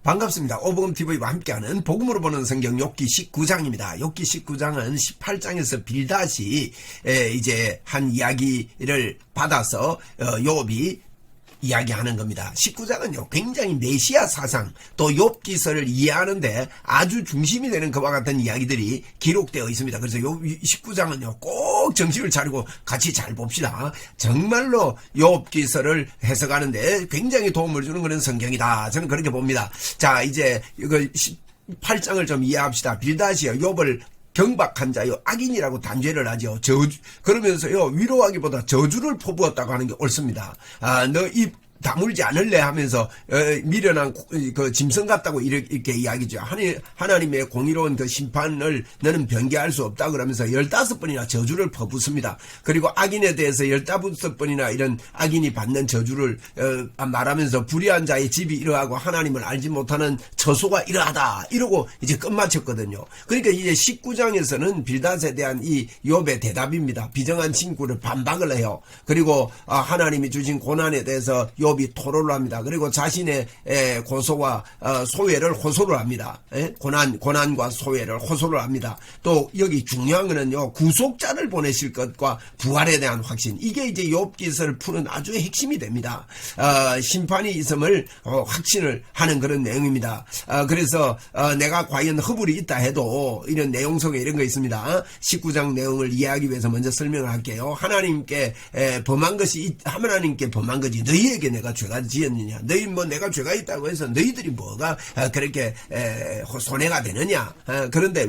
반갑습니다. 오복음TV와 함께하는 복음으로 보는 성경 욥기 19장입니다. 욥기 19장은 18장에서 빌닷이 이제 한 이야기를 받아서 욥이 이야기하는 겁니다. 19장은요 굉장히 메시아 사상 또 욥기서를 이해하는데 아주 중심이 되는 그와 같은 이야기들이 기록되어 있습니다. 그래서 요 19장은요 꼭 정신을 차리고 같이 잘 봅시다. 정말로 욥기서를 해석하는데 굉장히 도움을 주는 그런 성경이다. 저는 그렇게 봅니다. 자, 이제 이거 18장을 좀 이해합시다. 빌닷이요 욥을 경박한 자요 악인이라고 단죄를 하죠. 그러면서요 위로하기보다 저주를 퍼부었다고 하는 게 옳습니다. 너 입 다물지 않을래 하면서 미련한 그 짐승 같다고 이렇게 이야기죠. 하나님의 공의로운 그 심판을 너는 변개할 수 없다 그러면서 15번이나 저주를 퍼붓습니다. 그리고 악인에 대해서 15번이나 이런 악인이 받는 저주를 말하면서 불의한 자의 집이 이러하고 하나님을 알지 못하는 처소가 이러하다 이러고 이제 끝마쳤거든요. 그러니까 이제 19장에서는 빌닷에 대한 이 욥의 대답입니다. 비정한 친구를 반박을 해요. 그리고 하나님이 주신 고난에 대해서 욥이 토로를 합니다. 그리고 자신의 고소와 소외를 호소를 합니다. 고난과 소외를 호소를 합니다. 또 여기 중요한 거는요 구속자를 보내실 것과 부활에 대한 확신, 이게 이제 욥기서를 푸는 아주 핵심이 됩니다. 심판이 있음을 확신을 하는 그런 내용입니다. 그래서 내가 과연 허물이 있다 해도 이런 내용 속에 이런 거 있습니다. 19장 내용을 이해하기 위해서 먼저 설명을 할게요. 하나님께 범한 것이 너희에게 내가 죄가 지었느냐? 너희 내가 죄가 있다고 해서 너희들이 뭐가 그렇게 손해가 되느냐? 그런데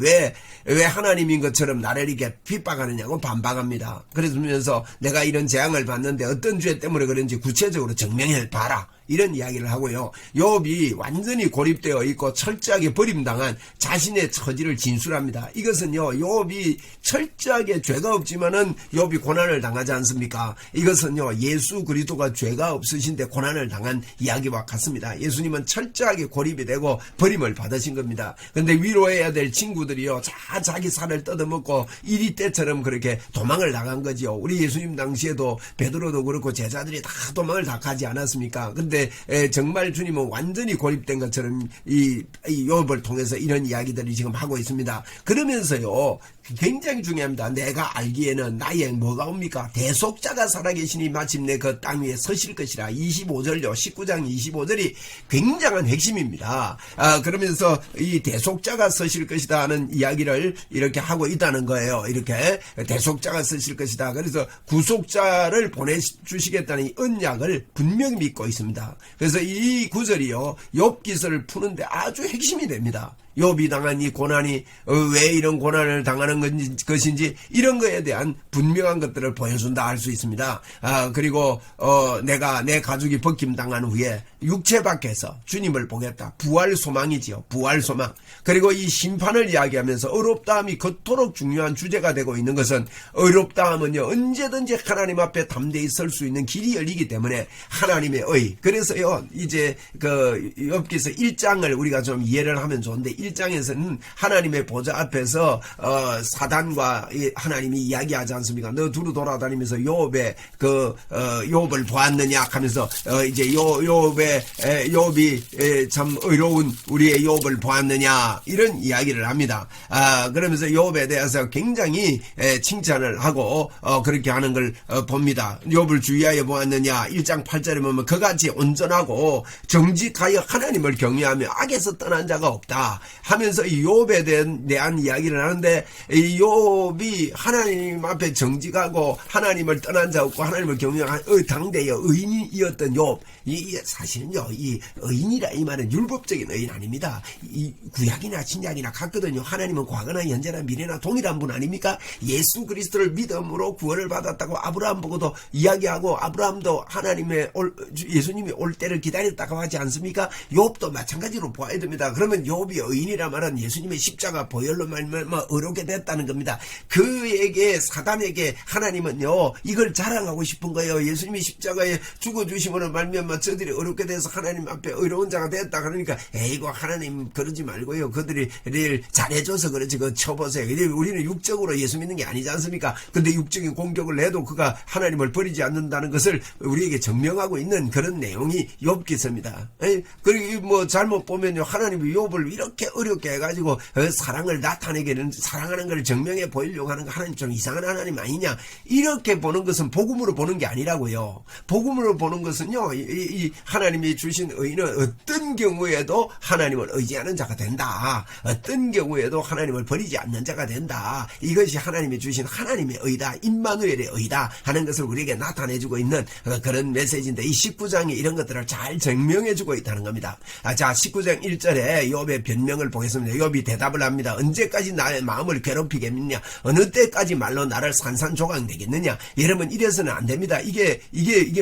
왜 하나님인 것처럼 나를 이렇게 핍박하느냐고 반박합니다. 그러면서 내가 이런 재앙을 받는데 어떤 죄 때문에 그런지 구체적으로 증명해 봐라. 이런 이야기를 하고요. 욥이 완전히 고립되어 있고 철저하게 버림당한 자신의 처지를 진술합니다. 이것은요 욥이 철저하게 죄가 없지만은 욥이 고난을 당하지 않습니까? 이것은요 예수 그리스도가 죄가 없으신데 고난을 당한 이야기와 같습니다. 예수님은 철저하게 고립이 되고 버림을 받으신 겁니다. 근데 위로해야 될 친구들이요 자기 살을 뜯어먹고 이리 때처럼 그렇게 도망을 나간 거죠. 우리 예수님 당시에도 베드로도 그렇고 제자들이 다 도망을 다 가지 않았습니까? 근데 정말 주님은 완전히 고립된 것처럼 이 욥을 통해서 이런 이야기들을 지금 하고 있습니다. 그러면서요 굉장히 중요합니다. 내가 알기에는 나의 뭐가 옵니까? 대속자가 살아계시니 마침내 그 땅 위에 서실 것이라. 25절요 19장 25절이 굉장한 핵심입니다. 그러면서 이 대속자가 서실 것이다 하는 이야기를 이렇게 하고 있다는 거예요. 이렇게 대속자가 서실 것이다. 그래서 구속자를 보내주시겠다는 이 언약을 분명히 믿고 있습니다. 그래서 이 구절이요 욥기서를 푸는데 아주 핵심이 됩니다. 욥이 당한 이 고난이 왜 이런 고난을 당하는 것인지 이런 거에 대한 분명한 것들을 보여준다 할 수 있습니다. 그리고 내가 내 가족이 벗김당한 후에 육체 밖에서 주님을 보겠다. 부활 소망이지요. 부활 소망. 그리고 이 심판을 이야기하면서 어렵다함이 그토록 중요한 주제가 되고 있는 것은 어렵다함은요 언제든지 하나님 앞에 담대히 설 수 있는 길이 열리기 때문에 하나님의 의. 그래서요 이제 그 욥기서 1장을 우리가 좀 이해를 하면 좋은데 1장에서는 하나님의 보좌 앞에서 사단과 하나님이 이야기하지 않습니까? 너 두루 돌아다니면서 욥의 욥을 보았느냐 하면서 이제 욥이 참 의로운 우리의 욥을 보았느냐 이런 이야기를 합니다. 그러면서 욥에 대해서 굉장히 칭찬을 하고 그렇게 하는 걸 봅니다. 욥을 주의하여 보았느냐 1장 8절에 보면 그같이 온전하고 정직하여 하나님을 경외하며 악에서 떠난 자가 없다 하면서 이 욥에 대한 이야기를 하는데 이 욥이 하나님 앞에 정직하고 하나님을 떠난 자 없고 하나님을 경외한 당대의 의인이었던 욥. 이 사실은요 이 의인이라 이 말은 율법적인 의인 아닙니다. 이 구약이나 신약이나 같거든요. 하나님은 과거나 현재나 미래나 동일한 분 아닙니까? 예수 그리스도를 믿음으로 구원을 받았다고 아브라함 보고도 이야기하고 아브라함도 예수님이 올 때를 기다렸다고 하지 않습니까? 욥도 마찬가지로 보아야 됩니다. 그러면 욥이 의인이라 말은 예수님의 십자가 보혈로 말미암아 의롭게 됐다는 겁니다. 그에게 사단에게 하나님은요 이걸 자랑하고 싶은 거예요. 예수님이 십자가에 죽어주심으로 말미암아 저들이 의롭게 의롭게 돼서 하나님 앞에 의로운 자가 됐다 그러니까 에이고 하나님 그러지 말고요. 그들이 잘해줘서 그렇지 그 쳐보세요. 우리는 육적으로 예수 믿는 게 아니지 않습니까? 근데 육적인 공격을 해도 그가 하나님을 버리지 않는다는 것을 우리에게 증명하고 있는 그런 내용이 욥기서입니다. 그리고 뭐 잘못 보면요 하나님이 욥을 이렇게 어렵게 해가지고 사랑을 나타내기는 사랑하는 걸 증명해 보이려고 하는 거 하나님 좀 이상한 하나님 아니냐 이렇게 보는 것은 복음으로 보는 게 아니라고요. 복음으로 보는 것은요 이 하나님이 주신 의는 어떤 경우에도 하나님을 의지하는 자가 된다. 어떤 경우에도 하나님을 버리지 않는 자가 된다. 이것이 하나님이 주신 하나님의 의다. 임마누엘의 의다 하는 것을 우리에게 나타내주고 있는 그런 메시지인데 이 19장이 이런 것들을 잘 증명해주고 있다는 겁니다. 자 19장 1절에 욥의 변명을 보겠습니다. 욥이 대답을 합니다. 언제까지 나의 마음을 괴롭히겠느냐 어느 때까지 말로 나를 산산조각 내겠느냐. 여러분 이래서는 안 됩니다. 이게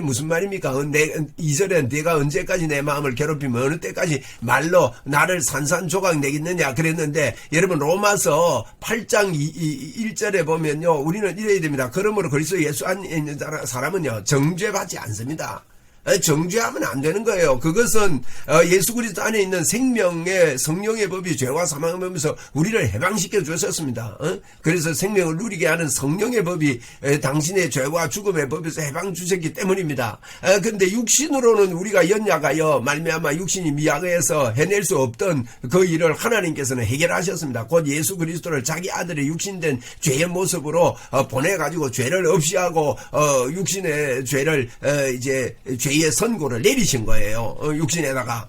무슨 말입니까? 2절에 내가 언제까지 내 마음을 괴롭히면 어느 때까지 말로 나를 산산조각 내겠느냐 그랬는데 여러분 로마서 8장 1절에 보면요 우리는 이래야 됩니다. 그러므로 그리스도 예수 안에 있는 사람은요 정죄받지 않습니다. 정죄하면 안 되는 거예요. 그것은 예수 그리스도 안에 있는 생명의 성령의 법이 죄와 사망의 법에서 우리를 해방시켜 주셨습니다. 그래서 생명을 누리게 하는 성령의 법이 당신의 죄와 죽음의 법에서 해방 주셨기 때문입니다. 그런데 육신으로는 우리가 연약하여 말미암아 육신이 미약해서 해낼 수 없던 그 일을 하나님께서는 해결하셨습니다. 곧 예수 그리스도를 자기 아들의 육신된 죄의 모습으로 보내가지고 죄를 없이 하고 육신의 죄를 이제 죄의 선고를 내리신 거예요. 육신에다가.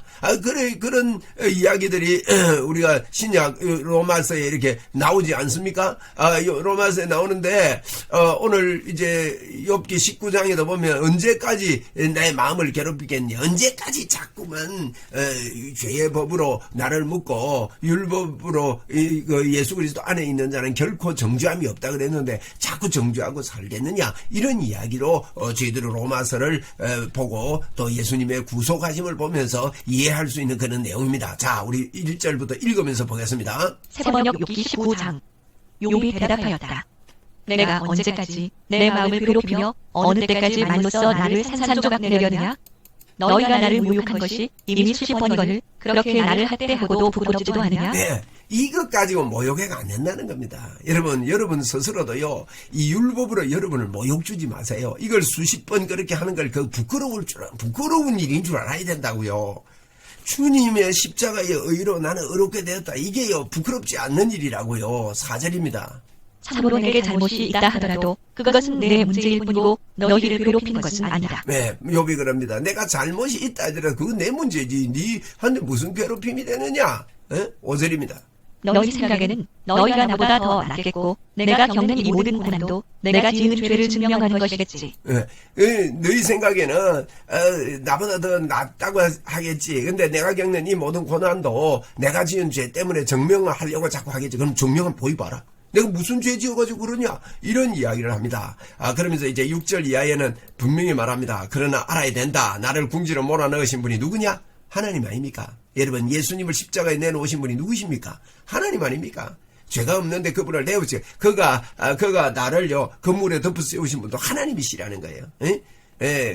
그런 이야기들이 우리가 신약 로마서에 이렇게 나오지 않습니까? 로마서에 나오는데 오늘 이제 욥기 19장에도 보면 언제까지 내 마음을 괴롭히겠냐. 언제까지 자꾸만 죄의 법으로 나를 묶고 율법으로 예수 그리스도 안에 있는 자는 결코 정죄함이 없다 그랬는데 자꾸 정죄하고 살겠느냐. 이런 이야기로 저희들은 로마서를 보고 또 예수님의 구속하심을 보면서 이해할 수 있는 그런 내용입니다. 자, 우리 1절부터 읽으면서 보겠습니다. 세번역 욥기 19장. 욥이 대답하였다. 내가 언제까지 내 마음을 괴롭히며 어느 때까지 말로써 나를 산산조각 내려느냐? 너희가 나를 모욕한 것이 이미 수십 번이거늘 그렇게 나를 학대하고도 부끄럽지도 않으냐? 네, 이것 가지고 모욕해가 안 된다는 겁니다. 여러분 스스로도요 이 율법으로 여러분을 모욕 주지 마세요. 이걸 수십 번 그렇게 하는 걸 그 부끄러운 일인 줄 알아야 된다고요. 주님의 십자가의 의로 나는 의롭게 되었다. 이게요 부끄럽지 않는 일이라고요. 4절입니다. 참으로 내게 잘못이 있다 하더라도 그것은 내 문제일 뿐이고 너희를 괴롭힌 것은 아니다. 네, 욥이 그럽니다. 내가 잘못이 있다 하더라도 그건 내 문제지. 니한테 무슨 괴롭힘이 되느냐? 5절입니다. 너희 생각에는 너희가 나보다 더 낫겠고 내가 겪는 이 모든 고난도 내가 지은 죄를 증명하는 것이겠지. 너희 생각에는 나보다 더 낫다고 하겠지. 근데 내가 겪는 이 모든 고난도 내가 지은 죄 때문에 증명을 하려고 자꾸 하겠지. 그럼 증명은 보이봐라. 내가 무슨 죄 지어가지고 그러냐? 이런 이야기를 합니다. 그러면서 이제 6절 이하에는 분명히 말합니다. 그러나 알아야 된다. 나를 궁지로 몰아넣으신 분이 누구냐? 하나님 아닙니까? 여러분 예수님을 십자가에 내놓으신 분이 누구십니까? 하나님 아닙니까? 죄가 없는데 그분을 내어주세요. 그가 나를요 건물에 덮어 씌우신 분도 하나님이시라는 거예요.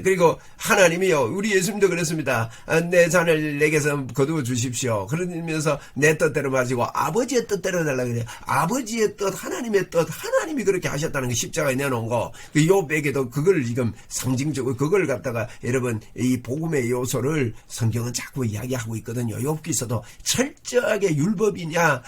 그리고 하나님이요 우리 예수님도 그랬습니다. 내 잔을 내게서 거두어 주십시오. 그러면서 내 뜻대로 마시고 아버지의 뜻대로 달라고 그래요. 아버지의 뜻, 하나님의 뜻, 하나님이 그렇게 하셨다는 거 십자가에 내놓은 거. 그 욥에게도 그걸 지금 상징적으로 그걸 갖다가 여러분 이 복음의 요소를 성경은 자꾸 이야기하고 있거든요. 욥기서도 철저하게 율법이냐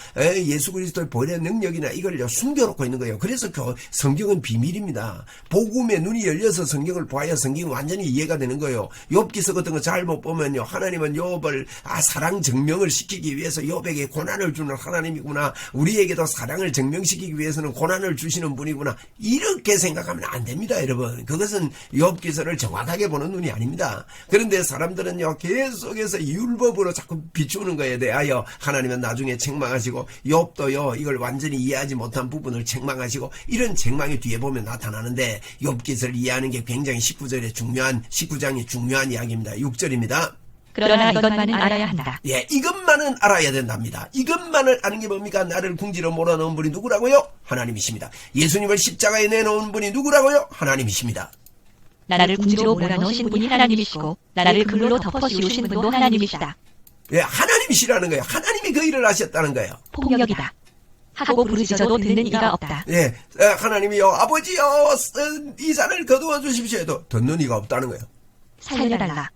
예수 그리스도의 보혈의 능력이나 이걸요 숨겨놓고 있는 거예요. 그래서 그 성경은 비밀입니다. 복음의 눈이 열려서 성경을 보아야 성경이 완전히 이해가 되는 거예요. 욥기서 같은 거 잘못 보면요. 하나님은 욥을 사랑 증명을 시키기 위해서 욥에게 고난을 주는 하나님이구나. 우리에게도 사랑을 증명시키기 위해서는 고난을 주시는 분이구나. 이렇게 생각하면 안 됩니다, 여러분. 그것은 욥기서를 정확하게 보는 눈이 아닙니다. 그런데 사람들은요. 계속해서 율법으로 자꾸 비추는 거에 대하여 하나님은 나중에 책망하시고 욥도요. 이걸 완전히 이해하지 못한 부분을 책망하시고 이런 책망이 뒤에 보면 나타나는데 욥기서를 이해하는 게 굉장히 19장이 중요한 이야기입니다. 6절입니다. 그러나 이것만은 알아야 한다. 예, 이것만은 알아야 된답니다. 이것만을 아는 게 뭡니까? 나를 궁지로 몰아넣은 분이 누구라고요? 하나님이십니다. 예수님을 십자가에 내놓은 분이 누구라고요? 하나님이십니다. 나를 궁지로 몰아넣으신 분이 하나님이시고 나를 글로 덮어 씌우신 분도 하나님이시다. 예, 하나님이시라는 거예요. 하나님이 그 일을 하셨다는 거예요. 폭력이다. 하고 부르짖어도 듣는 이가 없다. 예, 하나님이요, 아버지요, 이 잔을 거두어 주십시오 해도 듣는 이가 없다는 거예요. 살려달라.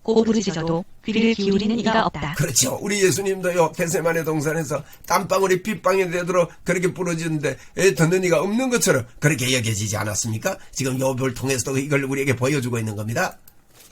고 부르짖어도 귀를 기울이는 이가 없다. 그렇죠. 우리 예수님도요, 겟세마네 동산에서 땀방울이 빗방울이 되도록 그렇게 부르짖는데 듣는 이가 없는 것처럼 그렇게 여겨지지 않았습니까? 지금 욥을 통해서도 이걸 우리에게 보여주고 있는 겁니다.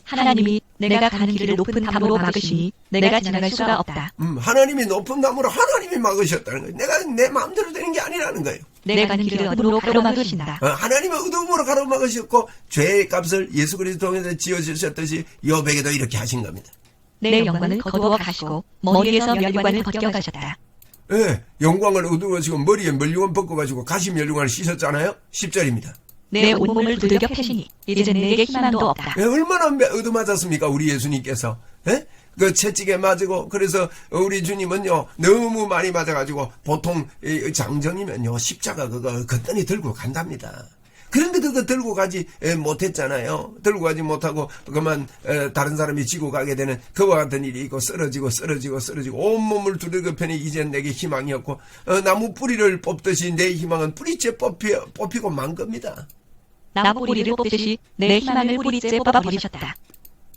하나님이 내가 가는 길을 높은 담으로 막으시니 내가 지나갈 수가 없다. 하나님이 높은 나무로 하나님이 막으셨다는 거예요. 내가 내 마음대로 되는 게 아니라는 거예요. 내가 가는 길을 어둠으로 가로막으신다. 하나님은 어둠으로 가로막으셨고 죄의 값을 예수 그리스도 통해서 지어주셨듯이 욥에게도 이렇게 하신 겁니다. 내 영광을 거두어 가시고 머리에서 멸관을 벗겨 가셨다. 예, 영광을 어두워지고 머리에 멸류관 벗고가지고 가시 멸류관을 씻었잖아요. 10절입니다. 내 온몸을 두들겨 패시니 이제 내게 희망도 없다. 예, 얼마나 얻어맞았습니까 우리 예수님께서. 예? 그 채찍에 맞고 그래서 우리 주님은요 너무 많이 맞아가지고 보통 장정이면요 십자가 그거 걷더니 들고 간답니다. 그런데 그거 들고 가지 못했잖아요. 들고 가지 못하고 그만 다른 사람이 지고 가게 되는 그와 같은 일이 있고 쓰러지고 온몸을 두들겨 패니 이젠 내게 희망이 없고 나무 뿌리를 뽑듯이 내 희망은 뿌리째 뽑히고 만 겁니다. 나무 뿌리를 뽑듯이 내 희망을 뿌리째 뽑아버리셨다.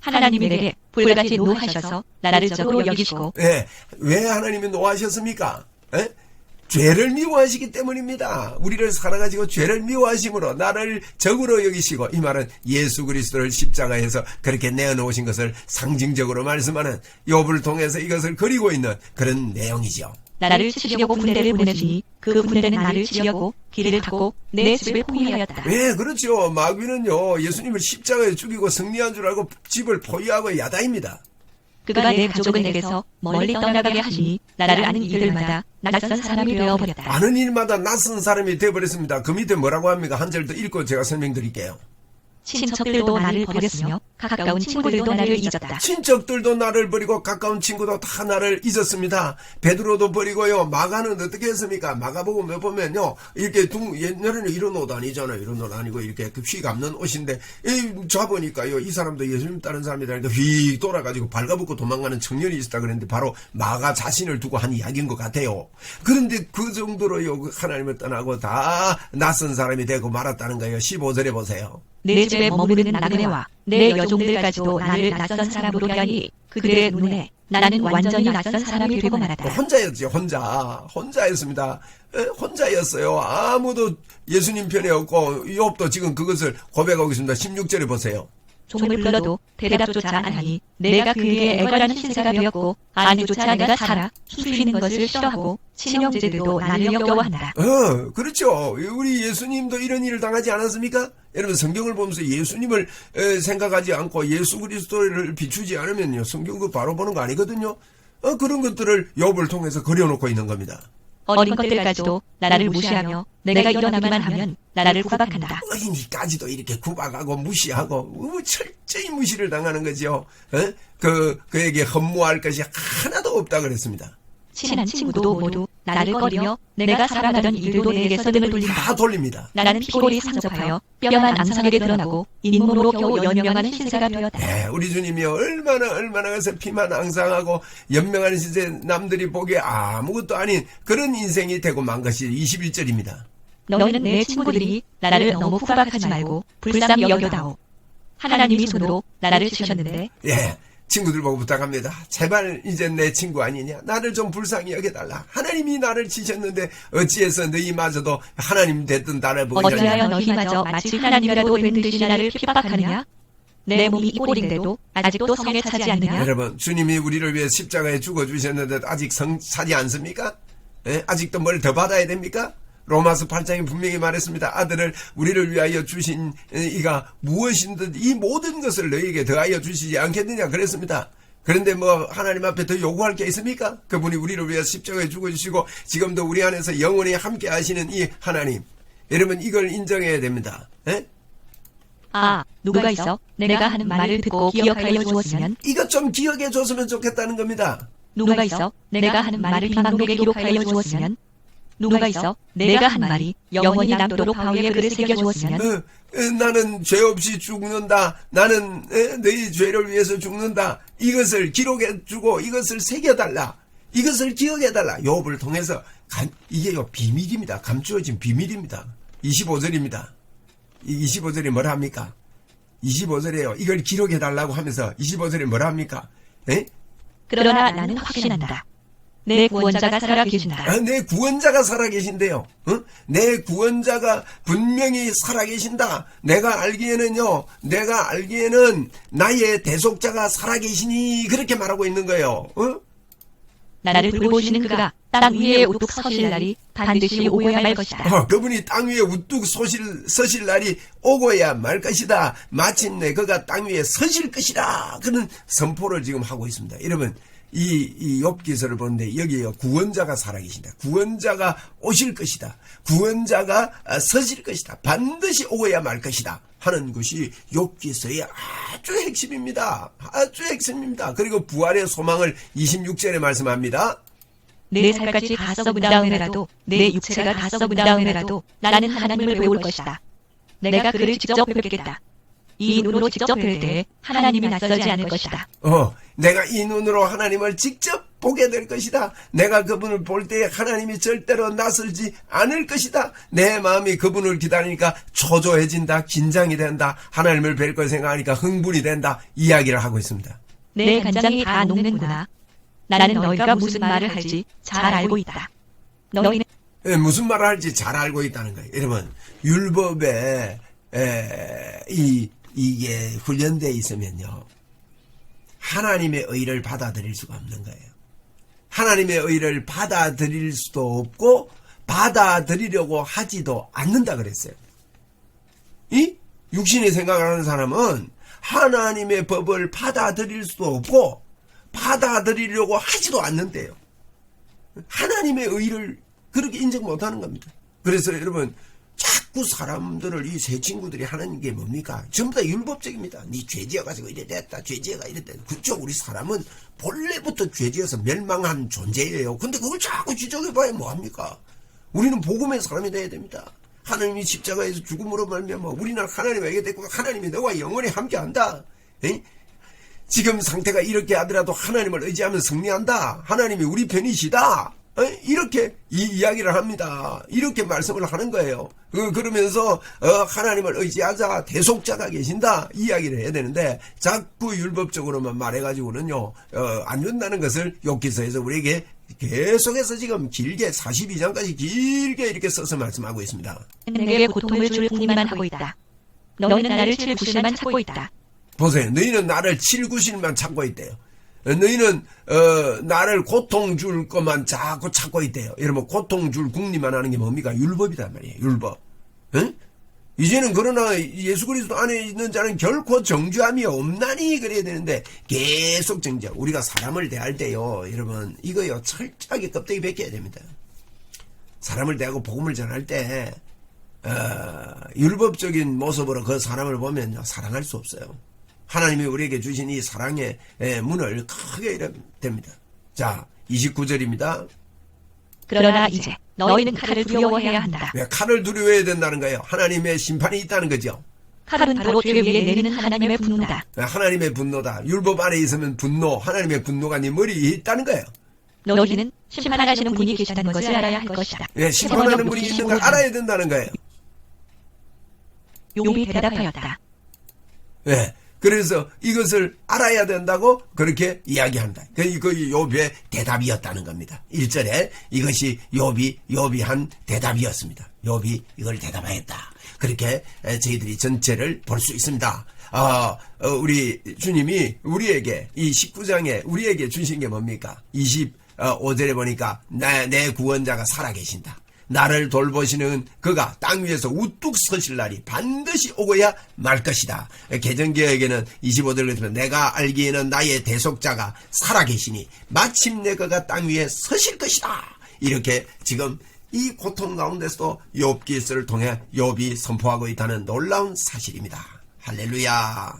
하나님이 내게 불같이 노하셔서 나를 적으로 여기시고. 예, 왜 하나님이 노하셨습니까? 예? 죄를 미워하시기 때문입니다. 우리를 살아가지고 죄를 미워하심으로 나를 적으로 여기시고, 이 말은 예수 그리스도를 십자가에서 그렇게 내어놓으신 것을 상징적으로 말씀하는 욥을 통해서 이것을 그리고 있는 그런 내용이죠. 나를 치려고 군대를 보내시니 그 군대는 나를 치려고 길을 닫고 내 집을 포위하였다. 네, 그렇죠. 마귀는요 예수님을 십자가에 죽이고 승리한 줄 알고 집을 포위하고 야다입니다. 그가 내 가족을 내게서 멀리 떠나가게 하시니 나를 아는 이들마다 낯선 사람이 되어버렸다. 아는 일마다 낯선 사람이 되어버렸습니다. 그 밑에 뭐라고 합니까? 한 절 더 읽고 제가 설명드릴게요. 친척들도 나를 버렸으며 가까운 친구들도 나를 잊었다. 친척들도 나를 버리고 가까운 친구도 다 나를 잊었습니다. 베드로도 버리고요. 마가는 어떻게 했습니까? 마가복음에 보면요 이렇게 옛날에는 이런 옷 아니잖아요. 이런 옷 아니고 이렇게 휘 감는 옷인데 잡으니까요 이 사람도 예수님 따른 사람이다. 휙 돌아가지고 발가벗고 도망가는 청년이 있었다 그랬는데 바로 마가 자신을 두고 한 이야기인 것 같아요. 그런데 그 정도로요 하나님을 떠나고 다 낯선 사람이 되고 말았다는 거예요. 15절에 보세요. 내 집에 머무르는 나그네와 내 여종들까지도 나를 낯선 사람으로 대하니 그들의 눈에 나는 완전히 낯선 사람이 되고 말았다. 혼자였죠. 혼자였습니다. 혼자였어요. 아무도 예수님 편에 없고 욥도 지금 그것을 고백하고 있습니다. 16절에 보세요. 종을 불러도 대답조차 안 하니 내가 그에게 애걸하는 신세가 되었고 아내조차 내가 살아 숨쉬는 것을 싫어하고 친형제들도 나를 역겨워한다. 그렇죠. 우리 예수님도 이런 일을 당하지 않았습니까? 여러분 성경을 보면서 예수님을 생각하지 않고 예수 그리스도를 비추지 않으면요 성경 그 바로 보는 거 아니거든요. 그런 것들을 욥을 통해서 그려놓고 있는 겁니다. 어린 것들까지도 나를 무시하며 내가 일어나기만 하면 나를 구박한다. 어린이까지도 이렇게 구박하고 무시하고 철저히 무시를 당하는 거죠. 그에게 허무할 것이 하나도 없다 그랬습니다. 친한 친구도 모두 나를 꺼리며 내가 살아가던 일들도 내게서 등을 돌린다. 다 돌립니다. 나는 피골이 상접하여 뼈만 앙상하게 드러나고 잇몸으로 겨우 연명하는 신세가 되었다. 네, 우리 주님이 얼마나 그래서 피만 앙상하고 연명하는 신세 남들이 보기에 아무것도 아닌 그런 인생이 되고 만 것이 21절입니다. 너희는 내 친구들이 나를 너무 구박하지 말고 불쌍히 여겨다오. 하나님이 손으로 나를 치셨는데 예. 친구들 보고 부탁합니다. 제발 이제 내 친구 아니냐? 나를 좀 불쌍히 여겨달라. 하나님이 나를 치셨는데 어찌해서 너희마저도 하나님 됐던 나를 보고 어찌하여 너희마저 마치 하나님이라도 된 듯이 나를 핍박하느냐? 내 몸이 이 꼴인데도 아직도 성에 차지 않느냐? 여러분 주님이 우리를 위해 십자가에 죽어주셨는데 아직 성 차지 않습니까? 아직도 뭘 더 받아야 됩니까? 로마서 8장에 분명히 말했습니다. 아들을 우리를 위하여 주신 이가 무엇인든 이 모든 것을 너희에게 더하여 주시지 않겠느냐 그랬습니다. 그런데 뭐 하나님 앞에 더 요구할 게 있습니까? 그분이 우리를 위해 십자가에 죽어주시고 지금도 우리 안에서 영원히 함께 하시는 이 하나님. 여러분 이걸 인정해야 됩니다. 누가 있어? 내가 하는 말을 듣고 기억하여 주었으면. 이것 좀 기억해 줬으면 좋겠다는 겁니다. 누가 있어? 내가 하는 말을 비망록에 기록하여 주었으면. 누가 있어? 내가 한 말이 영원히 남도록 바위에 글을 새겨주었으면 나는 죄 없이 죽는다. 나는 너희 죄를 위해서 죽는다. 이것을 기록해주고 이것을 새겨달라. 이것을 기억해달라. 욥을 통해서 이게요 비밀입니다. 감추어진 비밀입니다. 25절입니다. 25절이 뭐라 합니까? 25절에요. 이걸 기록해달라고 하면서 25절에 뭐라 합니까? 에? 그러나 나는 확신한다. 내 구원자가 살아계신다. 내 구원자가 살아계신대요. 내 구원자가 분명히 살아계신다. 내가 알기에는 나의 대속자가 살아계시니 그렇게 말하고 있는 거예요. 나를 돌보시는 그가 땅 위에 우뚝 서실 날이 반드시 오고야 말 것이다. 그분이 땅 위에 우뚝 서실 날이 오고야 말 것이다. 마침내 그가 땅 위에 서실 것이다. 그런 선포를 지금 하고 있습니다. 여러분, 이 욥기서를 보는데 여기에 구원자가 살아계신다. 구원자가 오실 것이다. 구원자가 서실 것이다. 반드시 오고야 말 것이다. 하는 것이 욥기서의 아주 핵심입니다. 아주 핵심입니다. 그리고 부활의 소망을 26절에 말씀합니다. 내 살같이 다 썩은 다음에라도 내 육체가 다 썩은 다음에라도 나는 하나님을 배울 것이다. 내가 그를 직접 뵙겠다. 이 눈으로 직접 뵐 때 하나님이 낯설지 않을 것이다. 내가 이 눈으로 하나님을 직접 보게 될 것이다. 내가 그분을 볼 때 하나님이 절대로 낯설지 않을 것이다. 내 마음이 그분을 기다리니까 초조해진다. 긴장이 된다. 하나님을 뵐 걸 생각하니까 흥분이 된다. 이야기를 하고 있습니다. 내 간장이 다 녹는구나. 나는 너희가 무슨 말을 할지 잘 알고 있다. 너희는 무슨 말을 할지 잘 알고 있다는 거예요. 여러분, 율법에 이게 훈련되어 있으면요, 하나님의 의를 받아들일 수가 없는 거예요. 하나님의 의를 받아들일 수도 없고 받아들이려고 하지도 않는다 그랬어요. 이 육신의 생각을 하는 사람은 하나님의 법을 받아들일 수도 없고 받아들이려고 하지도 않는데요. 하나님의 의를 그렇게 인정 못하는 겁니다. 그래서 여러분, 자꾸 사람들을 이 새 친구들이 하는 게 뭡니까? 전부 다 율법적입니다. 네 죄지어가지고 이래 됐다. 죄지어가 이래 됐다. 그쵸? 우리 사람은 본래부터 죄지어서 멸망한 존재예요. 근데 그걸 자꾸 지적해봐야 뭐합니까? 우리는 복음의 사람이 돼야 됩니다. 하나님이 십자가에서 죽음으로 말미암아 우리는 하나님에게 됐고 하나님이 너와 영원히 함께한다. 에이? 지금 상태가 이렇게 하더라도 하나님을 의지하면 승리한다. 하나님이 우리 편이시다. 이렇게 이야기를 합니다. 이렇게 말씀을 하는 거예요. 그러면서 하나님을 의지하자. 대속자가 계신다. 이야기를 해야 되는데 자꾸 율법적으로만 말해가지고는요 안 된다는 것을 욥기서에서 우리에게 계속해서 지금 길게 42장까지 길게 이렇게 써서 말씀하고 있습니다. 내게 고통을 줄 궁리만 하고 있다. 너희는 나를 칠 구실만 찾고 있다. 보세요. 너희는 나를 칠 구실만 찾고 있대요. 너희는 나를 고통 줄 것만 자꾸 찾고 있대요. 여러분, 고통 줄 궁리만 하는 게 뭡니까? 율법이란 말이에요. 율법. 응? 이제는 그러나 예수 그리스도 안에 있는 자는 결코 정죄함이 없나니 그래야 되는데 계속 정죄. 우리가 사람을 대할 때요, 여러분, 이거요 철저하게 껍데기 벗겨야 됩니다. 사람을 대하고 복음을 전할 때 율법적인 모습으로 그 사람을 보면요 사랑할 수 없어요. 하나님이 우리에게 주신 이 사랑의 문을 크게 열어야 됩니다. 자, 29절입니다. 그러나 이제 너희는 칼을 두려워해야 한다. 왜 칼을 두려워해야 된다는 거예요? 하나님의 심판이 있다는 거죠. 칼은 바로 죄 위에 내리는 하나님의 분노다. 하나님의 분노다. 율법 안에 있으면 분노, 하나님의 분노가 네 머리에 있다는 거예요. 너희는 심판하시는 분이 계시다는 것을 알아야 할 것이다. 심판하는 분이 있는 걸 알아야 된다는 거예요. 욥이 대답하였다. 그래서 이것을 알아야 된다고 그렇게 이야기한다. 그 욥의 대답이었다는 겁니다. 1절에 이것이 욥이 한 대답이었습니다. 욥이 이걸 대답하였다. 그렇게 저희들이 전체를 볼 수 있습니다. 우리 주님이 우리에게 이 19장에 우리에게 주신 게 뭡니까? 25절에 보니까 내 구원자가 살아계신다. 나를 돌보시는 그가 땅 위에서 우뚝 서실 날이 반드시 오고야 말 것이다. 개정개혁에는 25절 같으면 내가 알기에는 나의 대속자가 살아계시니 마침내 그가 땅 위에 서실 것이다. 이렇게 지금 이 고통 가운데서도 욥기서를 통해 욥이 선포하고 있다는 놀라운 사실입니다. 할렐루야.